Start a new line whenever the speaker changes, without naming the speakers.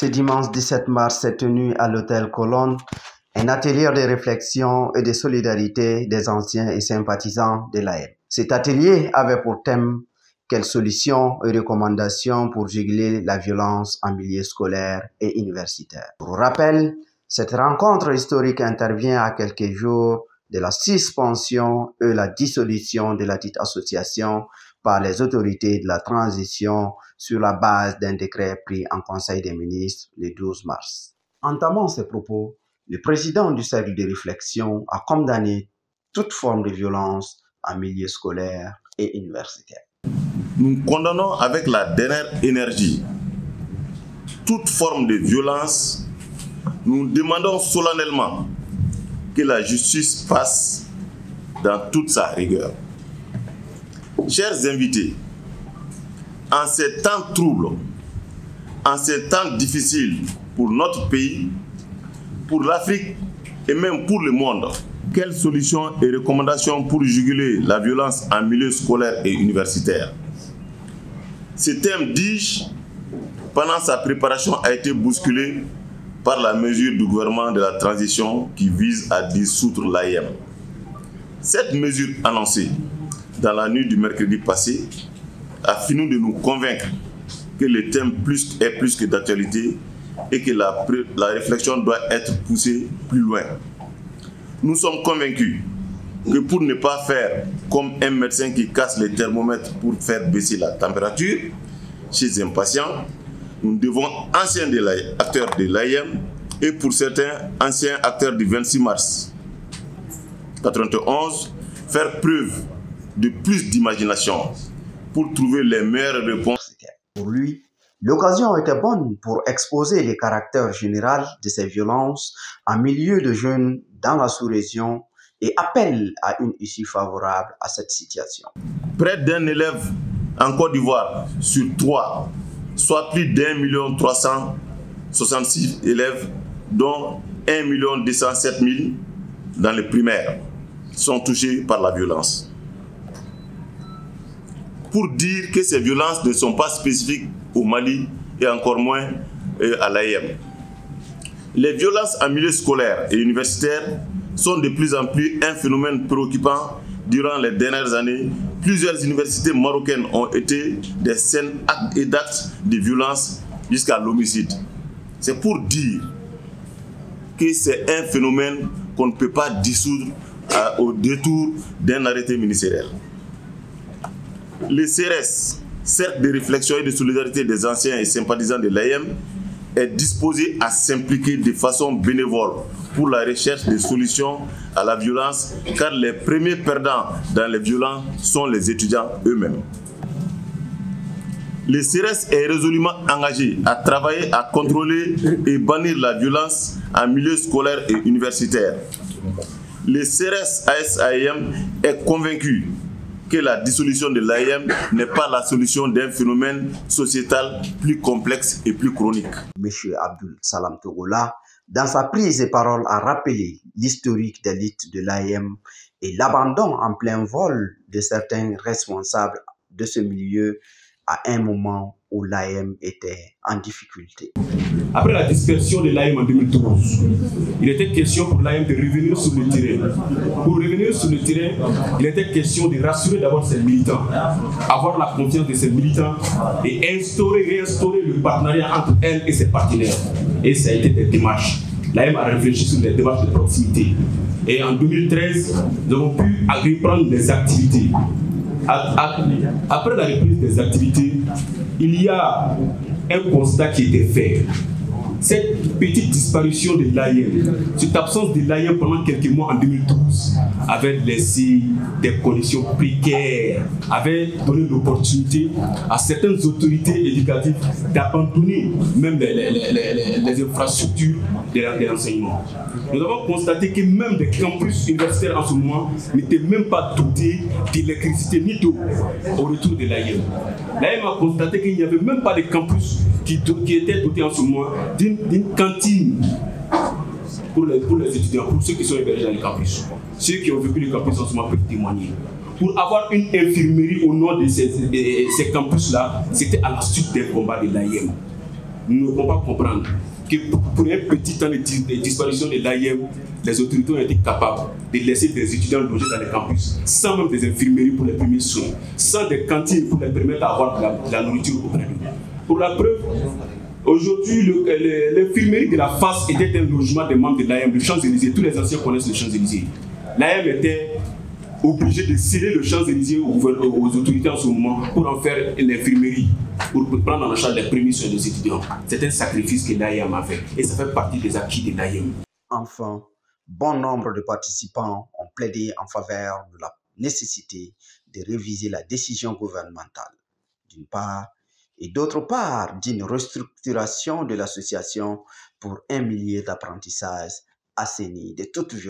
Ce dimanche 17 mars s'est tenu à l'hôtel Colonne un atelier de réflexion et de solidarité des anciens et sympathisants de l'AM. Cet atelier avait pour thème quelles solutions et recommandations pour juguler la violence en milieu scolaire et universitaire. Pour rappel, cette rencontre historique intervient à quelques jours de la suspension et la dissolution de la dite association par les autorités de la transition sur la base d'un décret pris en Conseil des ministres le 12 mars. Entamant ses propos, le président du cercle de réflexion a condamné toute forme de violence en milieu scolaire et universitaire.
Nous condamnons avec la dernière énergie toute forme de violence. Nous demandons solennellement que la justice passe dans toute sa rigueur. Chers invités, en ces temps troubles, en ces temps difficiles pour notre pays, pour l'Afrique et même pour le monde, quelles solutions et recommandations pour juguler la violence en milieu scolaire et universitaire? Ce thème, dis-je, pendant sa préparation a été bousculé par la mesure du gouvernement de la transition qui vise à dissoudre l'AM. Cette mesure annoncée dans la nuit du mercredi passé a fini de nous convaincre que le thème est plus que d'actualité et que la réflexion doit être poussée plus loin. Nous sommes convaincus que pour ne pas faire comme un médecin qui casse les thermomètres pour faire baisser la température chez un patient, nous devons, anciens acteurs de l'AM et pour certains anciens acteurs du 26 mars 1991, faire preuve de plus d'imagination pour trouver les meilleures réponses.
Pour lui, l'occasion était bonne pour exposer le caractère général de ces violences en milieu de jeunes dans la sous-région et appelle à une issue favorable à cette situation.
Près d'un élève en Côte d'Ivoire sur 3, soit plus d'1 366 élèves, dont 1 207 000 dans les primaires, sont touchés par la violence. Pour dire que ces violences ne sont pas spécifiques au Mali et encore moins à l'AM. Les violences en milieu scolaire et universitaire sont de plus en plus un phénomène préoccupant. Durant les dernières années, plusieurs universités marocaines ont été des scènes et d'actes de violence jusqu'à l'homicide. C'est pour dire que c'est un phénomène qu'on ne peut pas dissoudre au détour d'un arrêté ministériel. Le CRS, cercle de réflexion et de solidarité des anciens et sympathisants de l'AM, est disposé à s'impliquer de façon bénévole pour la recherche de solutions à la violence, car les premiers perdants dans les violences sont les étudiants eux-mêmes. Le CRS est résolument engagé à travailler à contrôler et bannir la violence en milieu scolaire et universitaire. Le CRS ASAM est convaincu que la dissolution de l'AM n'est pas la solution d'un phénomène sociétal plus complexe et plus chronique.
M. Abdul Salam Togola, dans sa prise de parole, a rappelé l'historique des luttes de l'AM et l'abandon en plein vol de certains responsables de ce milieu à un moment où l'AM était en difficulté.
Après la dispersion de l'AM en 2012, il était question pour l'AM de revenir sur le terrain. Pour revenir sur le terrain, il était question de rassurer d'abord ses militants, avoir la confiance de ses militants et réinstaurer le partenariat entre elle et ses partenaires. Et ça a été des démarches. L'AM a réfléchi sur les démarches de proximité. Et en 2013, nous avons pu reprendre les activités. Après la reprise des activités, il y a un constat qui était fait. Cette petite disparition de l'AM, cette absence de l'AM pendant quelques mois en 2012, avait laissé des conditions précaires, avait donné l'opportunité à certaines autorités éducatives d'abandonner même les infrastructures de l'enseignement. Nous avons constaté que même des campus universitaires en ce moment n'étaient même pas dotés d'électricité ni d'eau au retour de l'AM. L'AM a constaté qu'il n'y avait même pas de campus qui étaient dotés en ce moment d'une cantine pour les étudiants, pour ceux qui sont hébergés dans les campus. Ceux qui ont vécu les campus en ce moment peuvent témoigner. Pour avoir une infirmerie au nom de ces campus-là, c'était à la suite des combats de l'AM. nous ne pouvons pas comprendre que pour un petit temps de disparition de l'AIM, les autorités ont été capables de laisser des étudiants logés dans les campus, sans même des infirmeries pour les premiers soins, sans des cantines pour les permettre d'avoir de la nourriture auprès d'eux. Pour la preuve, aujourd'hui, l'infirmerie de la face était un logement des membres de l'AIM, le Champs-Élysées. Tous les anciens connaissent le Champs-Élysées. L'AIM était obligé de céder le Champs-Élysées aux autorités en ce moment pour en faire l'infirmerie, pour prendre en charge les premiers soins des étudiants. C'est un sacrifice que l'AIM a fait et ça fait partie des acquis de l'AIM.
Enfin, bon nombre de participants ont plaidé en faveur de la nécessité de réviser la décision gouvernementale, d'une part, et d'autre part, d'une restructuration de l'association pour un milieu d'apprentissage assaini de toute violence.